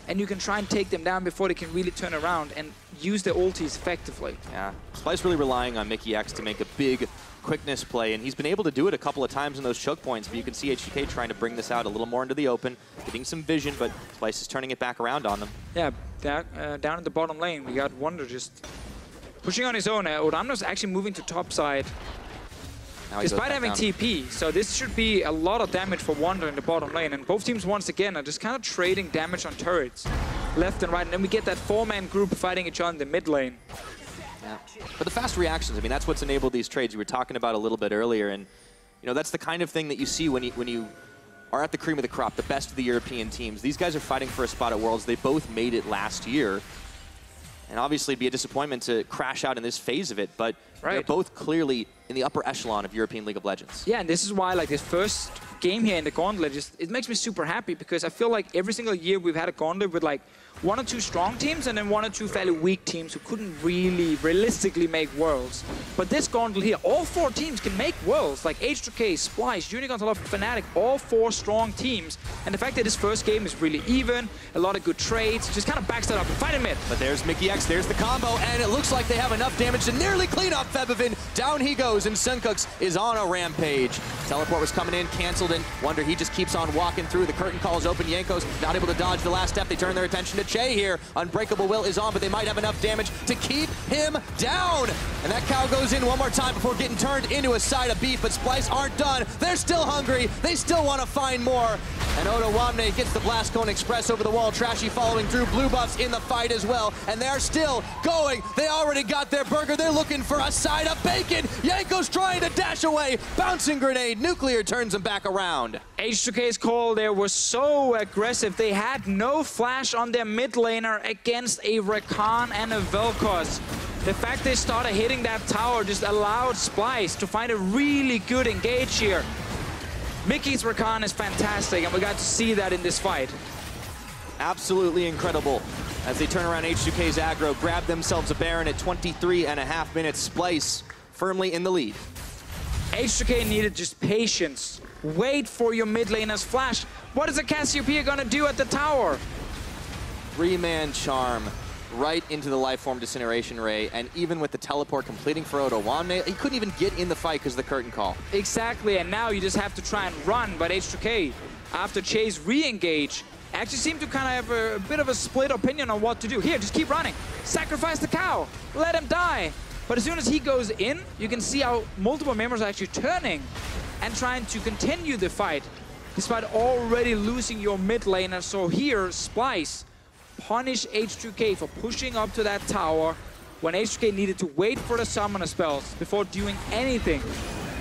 And you can try and take them down before they can really turn around and use their ultis effectively. Yeah, Splyce really relying on Mikyx to make a big quickness play, and he's been able to do it a couple of times in those choke points, but you can see H2K trying to bring this out a little more into the open, getting some vision, but Splyce is turning it back around on them. Yeah, down in the bottom lane, we got Wunder just pushing on his own. Odoamne's actually moving to top side, despite having TP. So this should be a lot of damage for Wunder in the bottom lane. And both teams, once again, are just kind of trading damage on turrets, left and right. And then we get that 4-man group fighting each other in the mid lane. Yeah. But the fast reactions, I mean, that's what's enabled these trades you were talking about a little bit earlier. And, you know, that's the kind of thing that you see when you are at the cream of the crop, the best of the European teams. These guys are fighting for a spot at Worlds. They both made it last year. And obviously it'd be a disappointment to crash out in this phase of it, but they're both clearly in the upper echelon of European League of Legends. Yeah, and this is why like this first game here in the Gauntlet, it makes me super happy because I feel like every single year we've had a Gauntlet with like 1 or 2 strong teams and then 1 or 2 fairly weak teams who couldn't really realistically make Worlds. But this Gauntlet here, all 4 teams can make Worlds, like H2K, Splyce, Unicorns, Fnatic, all 4 strong teams. And the fact that this first game is really even, a lot of good trades, just kind of backs that up and fight him in. But there's Mikyx, there's the combo, and it looks like they have enough damage to nearly clean up Febiven. Down he goes, and Sencux is on a rampage. Teleport was coming in, canceled, and Wunder, he just keeps on walking through. The curtain call is open. Jankos not able to dodge the last step. They turn their attention to Chei here. Unbreakable Will is on, but they might have enough damage to keep him down. And that cow goes in one more time before getting turned into a side of beef, but Splyce aren't done. They're still hungry. They still want to find more. And Odoamne gets the Blast Cone Express over the wall. Trashy following through. Blue buffs in the fight as well. And they're still going. They already got their burger. They're looking for a side of bacon. Jankos trying to dash away. Bouncing grenade. Nuclear turns him back around. H2K's call there was so aggressive. They had no flash on their mid laner against a Rakan and a Vel'Koz. The fact they started hitting that tower just allowed Splyce to find a really good engage here. Mikyx Rakan is fantastic, and we got to see that in this fight. Absolutely incredible. As they turn around H2K's aggro, grab themselves a Baron at 23.5 minutes. Splyce firmly in the lead. H2K needed just patience. Wait for your mid laner's flash. What is a Cassiopeia gonna do at the tower? 3-man charm right into the Lifeform Disintegration Ray, and even with the teleport completing for Odoamne, he couldn't even get in the fight because of the curtain call. Exactly, and now you just have to try and run, but H2K, after Chei's re-engage, actually seem to kind of have a bit of a split opinion on what to do. Here, just keep running. Sacrifice the cow. Let him die. But as soon as he goes in, you can see how multiple members are actually turning and trying to continue the fight, despite already losing your mid laner. So here, Splyce punish H2K for pushing up to that tower when H2K needed to wait for the summoner spells before doing anything.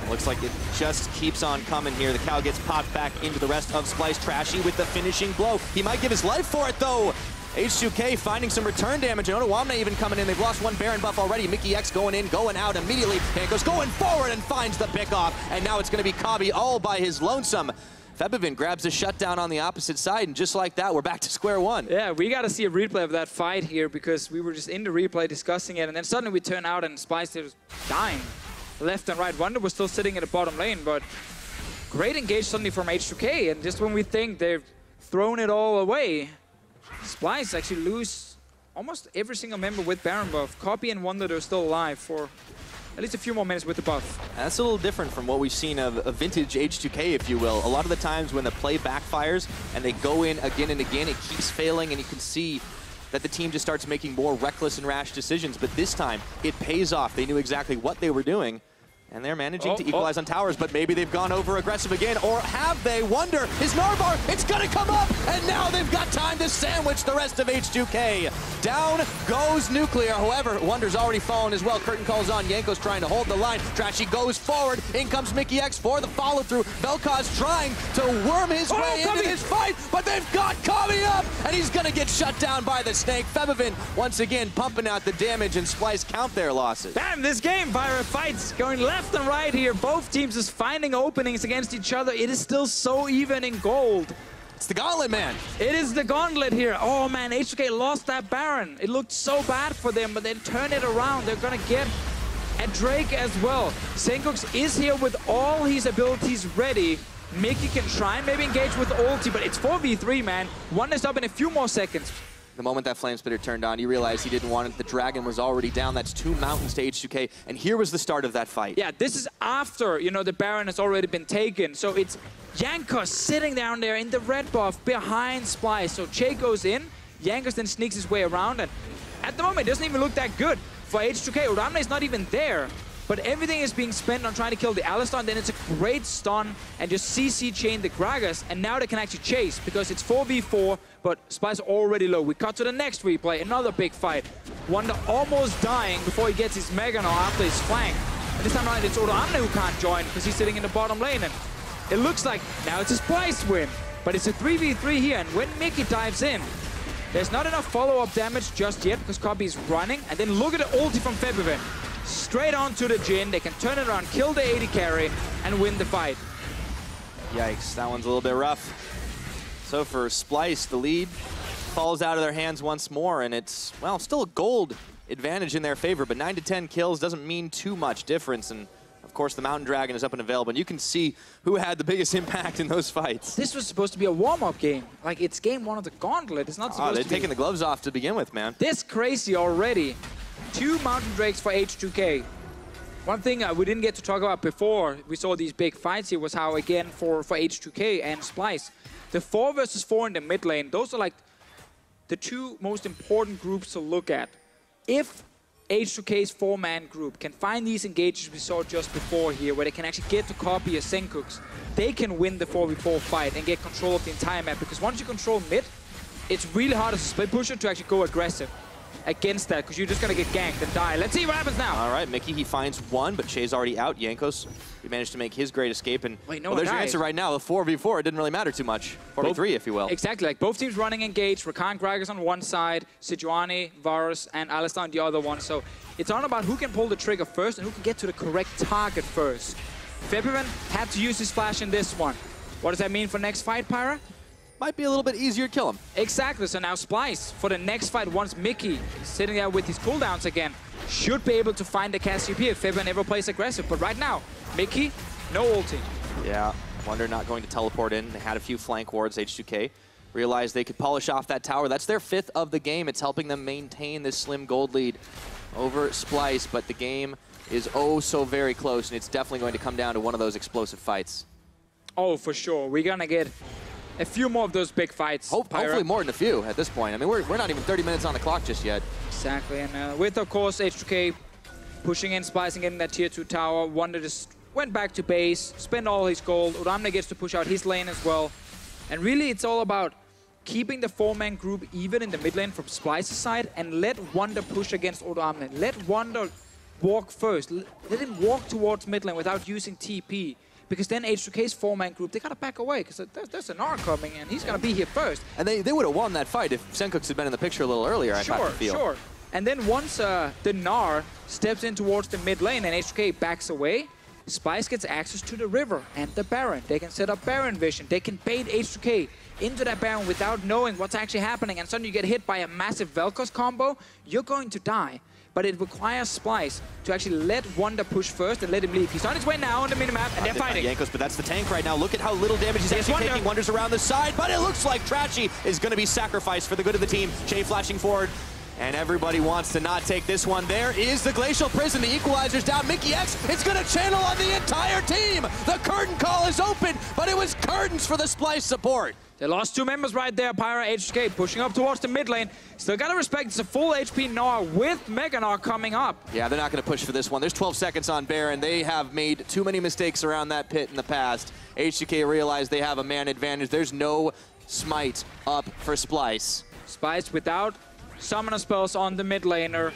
Looks like it just keeps on coming here. The cow gets popped back into the rest of Splyce. Trashy with the finishing blow. He might give his life for it, though. H2K finding some return damage, and Odoamne even coming in. They've lost 1 Baron buff already. Mikyx going in, going out immediately. Jankos going forward and finds the pick off. And now it's going to be Kobbe all by his lonesome. Febiven grabs a shutdown on the opposite side, and just like that, we're back to square one. Yeah, we got to see a replay of that fight here because we were just in the replay discussing it, and then suddenly we turn out and Splyce was dying left and right. Wunder was still sitting in the bottom lane, but great engage suddenly from H2K, and just when we think they've thrown it all away, Splyce actually lose almost every single member with Baron buff. Kobbe and Wunder are still alive for at least a few more minutes with the buff. That's a little different from what we've seen of a vintage H2K, if you will. A lot of the times when the play backfires and they go in again and again, it keeps failing, and you can see that the team just starts making more reckless and rash decisions. But this time, it pays off. They knew exactly what they were doing, and they're managing to equalize on towers, but maybe they've gone over aggressive again, or have they? Wunder, his Narvar, it's gonna come up, and now they've got time to sandwich the rest of H2K. Down goes Nuclear. However, Wunder's already fallen as well. Curtain calls on. Jankos trying to hold the line. Trashy goes forward. In comes Mikyx for the follow-through. Vel'Koz trying to worm his way into this fight, but they've got Kobbe up, and he's gonna get shut down by the snake. Febiven once again pumping out the damage, and Splyce count their losses. Damn, this game, Pirate fights going left and right here. Both teams just finding openings against each other. It is still so even in gold. It's the Gauntlet, man. It is the Gauntlet here. Oh, man, H2K lost that Baron. It looked so bad for them, but they turn it around. They're going to get a Drake as well. Sencux is here with all his abilities ready. Mikyx can try and maybe engage with the ulti, but it's 4v3, man. One is up in a few more seconds. The moment that Flame Spitter turned on, you realized he didn't want it. The Dragon was already down. That's 2 mountains to H2K, and here was the start of that fight. Yeah, this is after, you know, the Baron has already been taken. So it's Jankos sitting down there in the red buff behind Splyce. So Chei goes in, Jankos then sneaks his way around, and at the moment, it doesn't even look that good for H2K. Odoamne is not even there. But everything is being spent on trying to kill the Alistar, and then it's a great stun and just CC chain the Gragas, and now they can actually chase because it's 4v4, but Splyce already low. We cut to the next replay, another big fight. Wunder almost dying before he gets his Mega Gnar after his flank. And this time around, it's Odoamne who can't join because he's sitting in the bottom lane, and it looks like now it's a Splyce win. But it's a 3v3 here, and when Mikyx dives in, There's not enough follow-up damage just yet because Kobbe is running. And then look at the ulti from Febiven. Straight onto the Jhin. They can turn it around, kill the AD carry, and win the fight. Yikes, that one's a little bit rough. So for Splyce, the lead falls out of their hands once more, and it's, well, still a gold advantage in their favor, but 9 to 10 kills doesn't mean too much difference. And of course, the Mountain Dragon is up and available, and you can see who had the biggest impact in those fights. This was supposed to be a warm-up game. Like, it's game 1 of the Gauntlet. It's not supposed to be. They're taking the gloves off to begin with, man. This crazy already. 2 Mountain Drakes for H2K. One thing we didn't get to talk about before we saw these big fights here was how, again, for H2K and Splyce, the 4 versus 4 in the mid lane, those are like the 2 most important groups to look at. If H2K's 4-man group can find these engages we saw just before here, where they can actually get to copy a Sencux, they can win the 4v4 fight and get control of the entire map. Because once you control mid, it's really hard as a split pusher to actually go aggressive against that, because you're just going to get ganked and die. Let's see what happens now. All right, Mikyx, he finds one, but Chei's already out. Jankos, he managed to make his great escape. And wait, no, well, there's your answer right now. The 4v4, it didn't really matter too much. 4v3, if you will. Exactly, like both teams running engaged. Rakan, Gragas on one side, Sejuani, Varus, and Alistar on the other one. So it's all about who can pull the trigger first and who can get to the correct target first. Febiven had to use his flash in this one. What does that mean for next fight, Pyra? Might be a little bit easier to kill him. Exactly, so now Splyce, for the next fight, once Mikyx sitting there with his cooldowns again, should be able to find the Cassiopeia if Febiven ever plays aggressive. But right now, Mikyx, no ulti. Yeah, Wunder not going to teleport in. They had a few flank wards, H2K. Realized they could polish off that tower. That's their 5th of the game. It's helping them maintain this slim gold lead over Splyce, but the game is oh so very close, and it's definitely going to come down to one of those explosive fights. Oh, for sure. We're going to get a few more of those big fights. Hopefully more than a few at this point. I mean, we're not even 30 minutes on the clock just yet. Exactly, and with, of course, H2K pushing in, Splyce, and getting that tier 2 tower. Wunder just went back to base, spent all his gold. Odoamne gets to push out his lane as well. And really, it's all about keeping the 4-man group even in the mid lane from Splyce's side and let Wunder push against Odoamne. Let Wunder walk first. Let him walk towards mid lane without using TP. Because then H2K's 4-man group, they gotta back away, because there's a Gnar coming, and he's gonna be here first. And they would have won that fight if Sencux had been in the picture a little earlier, I feel. Sure. And then once the Gnar steps in towards the mid lane and H2K backs away, Splyce gets access to the river and the Baron. They can set up Baron vision. They can bait H2K into that Baron without knowing what's actually happening. And suddenly you get hit by a massive Vel'Koz combo, you're going to die. But it requires Splyce to actually let Wunder push first and let him leave. He's on his way now on the minimap, and they're fighting. Jankos, but that's the tank right now. Look at how little damage he's actually taking. Wunder's around the side, but it looks like Trashy is going to be sacrificed for the good of the team. Chei flashing forward, and everybody wants to not take this one. There is the Glacial Prison. The equalizer's down. Mikyx, it's going to channel on the entire team. The curtain call is open, but it was curtains for the Splyce support. They lost 2 members right there. Pyra, H2K pushing up towards the mid lane. Still gotta respect it's a full HP Gnar with Mega Gnar coming up. Yeah, they're not gonna push for this one. There's 12 seconds on Baron. They have made too many mistakes around that pit in the past. H2K realized they have a man advantage. There's no smite up for Splyce. Splyce without summoner spells on the mid laner.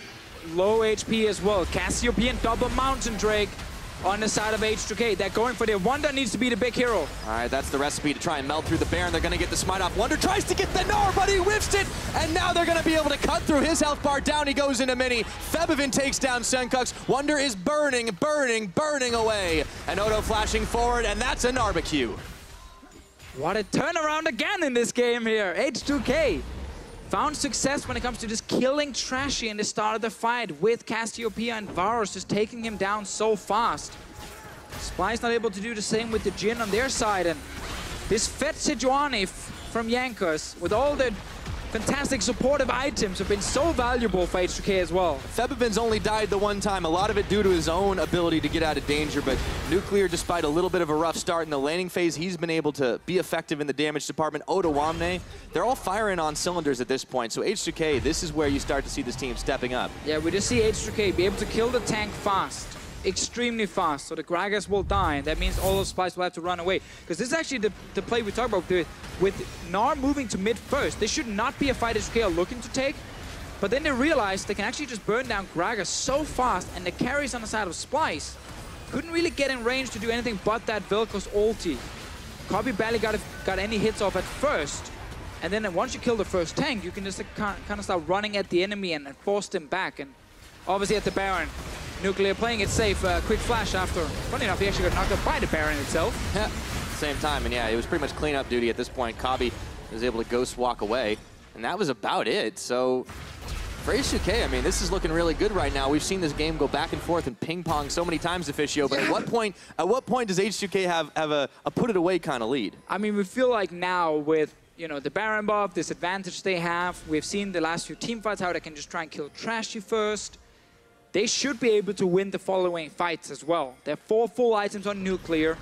Low HP as well. Cassiopeia and double Mountain Drake on the side of H2K. They're going for their Wunder needs to be the big hero. All right, that's the recipe to try and melt through the Baron. They're going to get the smite off. Wunder tries to get the Gnar, but he whiffs it. And now they're going to be able to cut through his health bar. Down he goes into mini. Febiven takes down Sencux. Wunder is burning away. And Odo flashing forward, and that's a barbecue. What a turnaround again in this game here. H2K found success when it comes to just killing Trashy in the start of the fight with Cassiopeia and Varus just taking him down so fast. Splyce not able to do the same with the Jhin on their side, and this fed Sejuani from Jankos with all the fantastic supportive items have been so valuable for H2K as well. Febiven's only died the one time, a lot of it due to his own ability to get out of danger, but Nuclear, despite a little bit of a rough start in the laning phase, he's been able to be effective in the damage department. Odoamne, they're all firing on cylinders at this point, so H2K, this is where you start to see this team stepping up. Yeah, we just see H2K be able to kill the tank fast. Extremely fast, so the Gragas will die, and that means all of Splyce will have to run away. Because this is actually the play we talked about with Gnar moving to mid first. This should not be a fight H2K are looking to take, but then they realize they can actually just burn down Gragas so fast, and the carries on the side of Splyce couldn't really get in range to do anything but that Vel'Koz ulti. Kobbe barely got any hits off at first, And then once you kill the first tank, you can just kind of start running at the enemy and force them back. And obviously at the Baron, Nuclear playing it safe, quick flash after. Funny enough, he actually got knocked up by the Baron itself. Yeah, same time, and yeah, it was pretty much cleanup duty at this point. Kobbe was able to ghost walk away, and that was about it. So for H2K, I mean, this is looking really good right now. We've seen this game go back and forth and ping pong so many times, Deficio, but at what point does H2K have a put it away kind of lead? I mean, we feel like now with, you know, the Baron buff, this advantage they have, we've seen the last few team fights how they can just try and kill Trashy first. They should be able to win the following fights as well. There are 4 full items on Nuclear.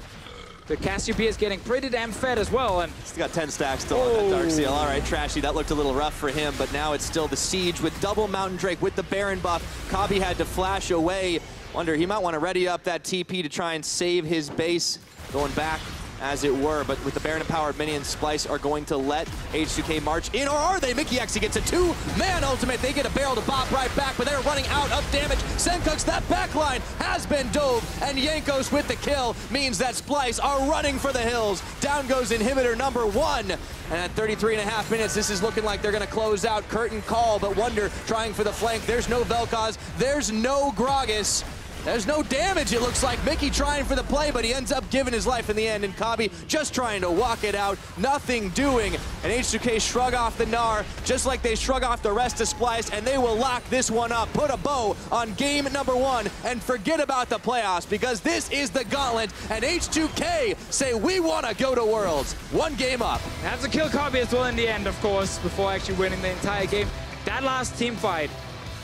The Cassiopeia is getting pretty damn fed as well. And he's got 10 stacks still on that Dark Seal. All right, Trashy, that looked a little rough for him, but now it's still the Siege with double Mountain Drake with the Baron buff. Kobbe had to flash away. Wunder, he might want to ready up that TP to try and save his base going back, as it were, but with the Baron-empowered minions, Splyce are going to let H2K march in, or are they? Mikyx, he gets a 2-man ultimate. They get a barrel to bop right back, but they're running out of damage. Sencux, that backline has been dove, and Jankos with the kill means that Splyce are running for the hills. Down goes inhibitor number 1, and at 33.5 minutes, this is looking like they're going to close out. Curtain call, but Wunder trying for the flank. There's no Vel'Koz, there's no Gragas. There's no damage, it looks like. Mikyx trying for the play, but he ends up giving his life in the end, and Kobbe just trying to walk it out, nothing doing. And H2K shrug off the Gnar, just like they shrug off the rest of Splyce, and they will lock this one up, put a bow on game number 1, and forget about the playoffs, because this is the gauntlet, and H2K say, we want to go to Worlds. 1 game up. Has to kill Kobbe as well in the end, of course, before actually winning the entire game. That last team fight,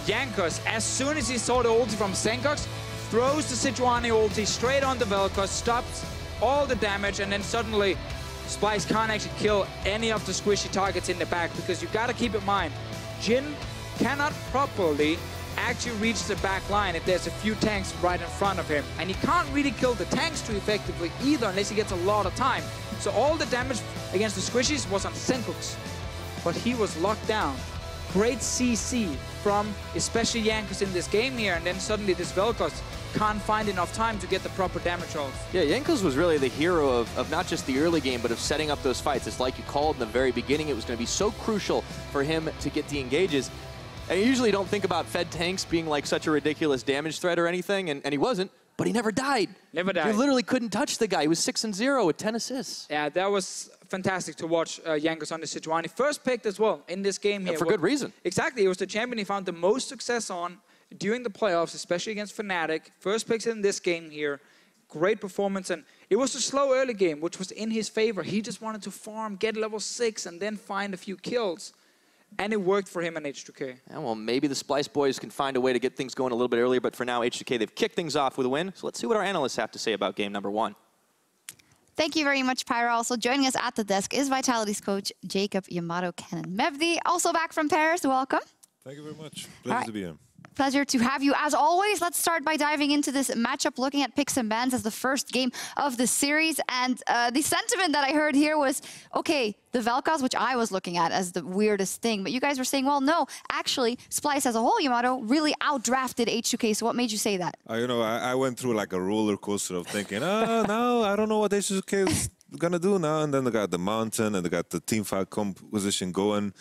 Jankos, as soon as he saw the ulti from Sencux, throws the Sejuani ulti straight on the Vel'Koz, stops all the damage, and then suddenly Splyce can't actually kill any of the squishy targets in the back, because you gotta keep in mind, Jhin cannot properly actually reach the back line if there's a few tanks right in front of him. And he can't really kill the tanks too effectively either unless he gets a lot of time. So all the damage against the squishies was on Sencux, but he was locked down. Great CC from especially Jankos in this game here, and then suddenly this Vel'Koz can't find enough time to get the proper damage off. Yeah, Jankos was really the hero of not just the early game, but of setting up those fights. It's like you called in the very beginning, it was going to be so crucial for him to get the engages. And you usually don't think about Fed tanks being like such a ridiculous damage threat or anything, and he wasn't, but he never died. Never died. You literally couldn't touch the guy. He was 6-0 with 10 assists. Yeah, that was fantastic to watch Jankos on the Sejuani. First picked as well in this game here. And for good reason. Exactly, it was the champion he found the most success on during the playoffs, especially against Fnatic. First picks in this game here. Great performance, and it was a slow early game, which was in his favor. He just wanted to farm, get level 6, and then find a few kills. And it worked for him and H2K. Yeah, well, maybe the Splyce boys can find a way to get things going a little bit earlier, but for now, H2K, they've kicked things off with a win. So let's see what our analysts have to say about game number 1. Thank you very much, Pyra. Also joining us at the desk is Vitality's coach, Jacob Yamato Cannon Mevdi. Also back from Paris, welcome. Thank you very much. Pleasure to be here. Pleasure to have you. As always, let's start by diving into this matchup, looking at picks and bans as the first game of the series. And the sentiment that I heard here was, okay, the Vel'Koz, which I was looking at as the weirdest thing, but you guys were saying, well, no, actually, Splyce as a whole, Yamato, really outdrafted H2K. So what made you say that? You know, I went through like a roller coaster of thinking, oh, no, I don't know what H2K is going to do now. And then they got the mountain and they got the teamfight composition going.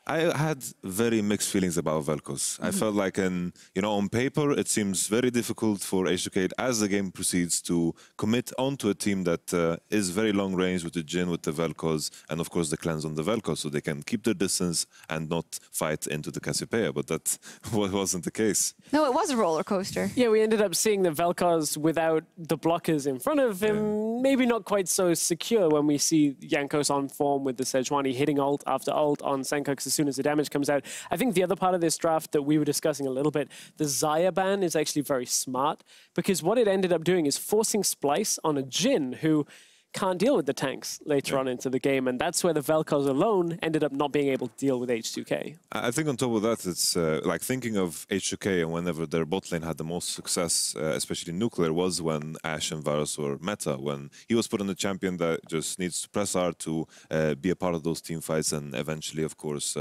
I had very mixed feelings about Vel'Koz. I felt like, on paper, it seems very difficult for H2K as the game proceeds to commit onto a team that is very long range with the Jhin, with the Vel'Koz, and of course the cleanse on the Vel'Koz, so they can keep their distance and not fight into the Cassiopeia. But that wasn't the case. No, it was a roller coaster. Yeah, we ended up seeing the Vel'Koz without the blockers in front of him. Yeah. Maybe not quite so secure when we see Jankos on form with the Sejuani hitting ult after ult on Sencux as soon as the damage comes out. I think the other part of this draft that we were discussing a little bit, the Xayah ban is actually very smart, because what it ended up doing is forcing Splyce on a Jhin who can't deal with the tanks later on into the game, and that's where the Vel'Koz alone ended up not being able to deal with H2K. I think on top of that, it's like thinking of H2K and whenever their bot lane had the most success, especially Nuclear, was when Ashe and Varus were meta, when he was put on a champion that just needs to press hard to be a part of those team fights and eventually, of course,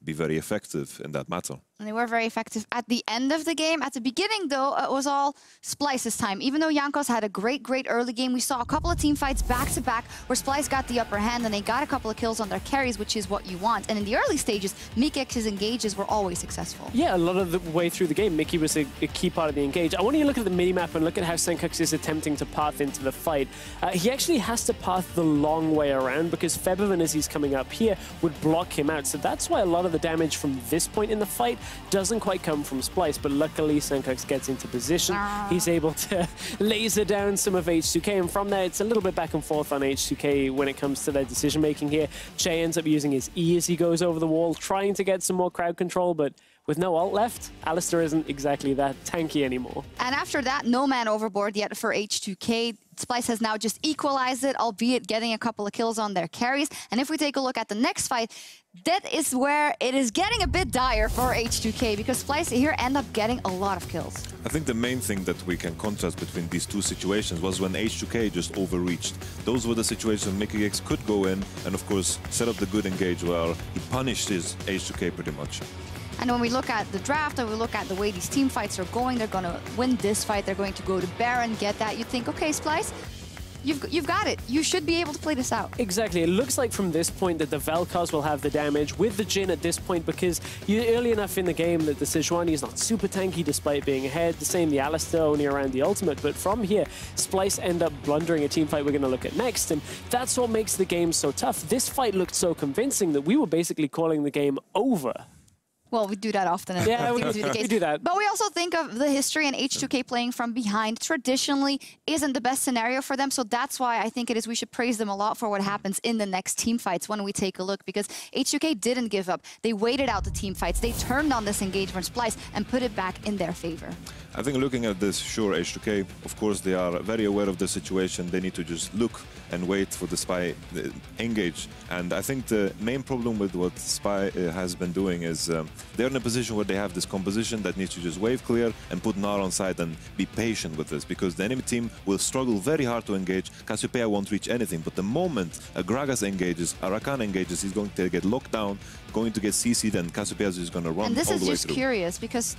be very effective in that matter. And they were very effective at the end of the game. At the beginning, though, it was all Splyce's time. Even though Jankos had a great early game, we saw a couple of team fights back-to-back where Splyce got the upper hand and they got a couple of kills on their carries, which is what you want. And in the early stages, Mikyx's engages were always successful. Yeah, a lot of the way through the game, Mikyx was a key part of the engage. I want you to look at the minimap and look at how Sencux is attempting to path into the fight. He actually has to path the long way around because Febiven, as he's coming up here, would block him out. So that's why a lot of the damage from this point in the fight doesn't quite come from Splyce, but luckily Sencux gets into position. He's able to laser down some of H2K, and from there it's a little bit back and forth on H2K when it comes to their decision making here. Chei ends up using his E as he goes over the wall, trying to get some more crowd control, but with no ult left, Alistar isn't exactly that tanky anymore. And after that, no man overboard yet for H2K. Splyce has now just equalized it, albeit getting a couple of kills on their carries. And if we take a look at the next fight, that is where it is getting a bit dire for H2K because Splyce here end up getting a lot of kills. I think the main thing that we can contrast between these two situations was when H2K just overreached. Those were the situations Mikyx could go in and, of course, set up the good engage where he punished his H2K pretty much. And when we look at the draft and we look at the way these team fights are going, they're going to win this fight. They're going to go to Baron, get that. You think, okay, Splyce, you've got it. You should be able to play this out. Exactly. It looks like from this point that the Vel'Koz will have the damage with the Jhin at this point because you're early enough in the game that the Sejuani is not super tanky despite being ahead. The same, the Alistar only around the ultimate. But from here, Splyce end up blundering a team fight we're going to look at next. And that's what makes the game so tough. This fight looked so convincing that we were basically calling the game over. Well, we do that often. Yeah, we do that. But we also think of the history and H2K playing from behind traditionally isn't the best scenario for them. So that's why I think it is we should praise them a lot for what happens in the next team fights when we take a look. Because H2K didn't give up. They waited out the team fights. They turned on this engagement Splyce and put it back in their favor. I think looking at this, sure, H2K, of course, they are very aware of the situation. They need to just look and wait for the Spy engage. And I think the main problem with what Spy has been doing is they're in a position where they have this composition that needs to just wave clear and put Gnar on side and be patient with this because the enemy team will struggle very hard to engage. Cassiopeia won't reach anything, but the moment a Gragas engages, a Rakan engages, he's going to get locked down, going to get CC'd, and Cassiopeia is just going to run all the way through. And this is just curious because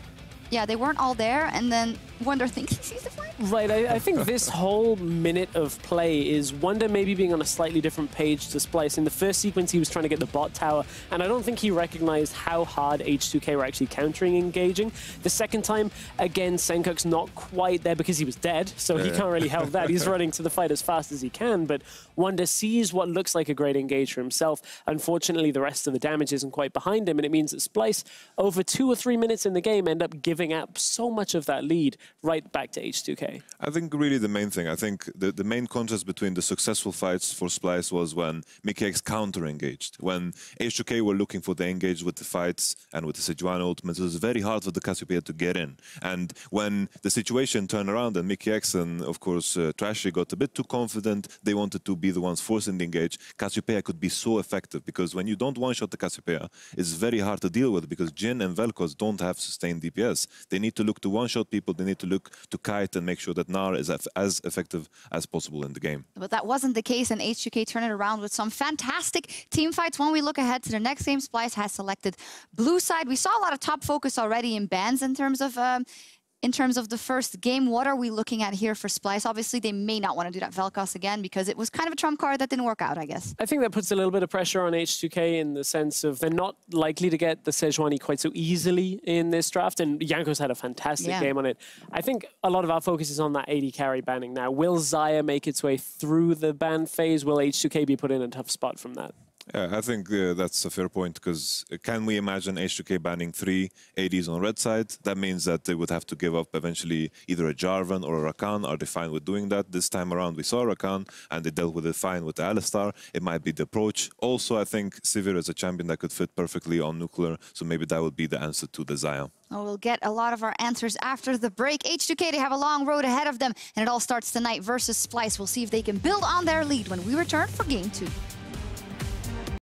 yeah, they weren't all there, and then Wunder thinks he sees the fight. Right, I think this whole minute of play is Wunder maybe being on a slightly different page to Splyce. In the first sequence, he was trying to get the bot tower, and I don't think he recognized how hard H2K were actually countering engaging. The second time, again, Sencux not quite there because he was dead, so he can't really help that. He's running to the fight as fast as he can, but Wunder sees what looks like a great engage for himself. Unfortunately, the rest of the damage isn't quite behind him, and it means that Splyce, over 2 or 3 minutes in the game, end up giving up so much of that lead right back to H2K. I think really the main thing, I think the main contrast between the successful fights for Splyce was when Mikyx counter-engaged. When H2K were looking for the engage with the fights and with the Sejuani ultimate, it was very hard for the Cassiopeia to get in. And when the situation turned around and Mikyx and, of course, Trashy got a bit too confident, they wanted to be the ones forcing the engage, Cassiopeia could be so effective because when you don't one-shot the Cassiopeia, it's very hard to deal with because Jhin and Vel'Koz don't have sustained DPS. They need to look to one-shot people, they need to look to kite and make sure that Gnar is as effective as possible in the game. But that wasn't the case, and H2K turned it around with some fantastic team fights. When we look ahead to the next game, Splyce has selected blue side. We saw a lot of top focus already in bans in terms of the first game. What are we looking at here for Splyce? Obviously, they may not want to do that Vel'Koz again because it was kind of a trump card that didn't work out, I guess. I think that puts a little bit of pressure on H2K in the sense of they're not likely to get the Sejuani quite so easily in this draft, and Jankos had a fantastic game on it. I think a lot of our focus is on that AD carry banning now. Will Xayah make its way through the ban phase? Will H2K be put in a tough spot from that? Yeah, I think that's a fair point because can we imagine H2K banning 3 ADs on red side? That means that they would have to give up eventually either a Jarvan or a Rakan. Are they fine with doing that? This time around we saw Rakan and they dealt with it fine with the Alistar. It might be the approach. Also, I think Sivir is a champion that could fit perfectly on nuclear, so maybe that would be the answer to the Xayah. Oh, we'll get a lot of our answers after the break. H2K, they have a long road ahead of them, and it all starts tonight versus Splyce. We'll see if they can build on their lead when we return for Game 2.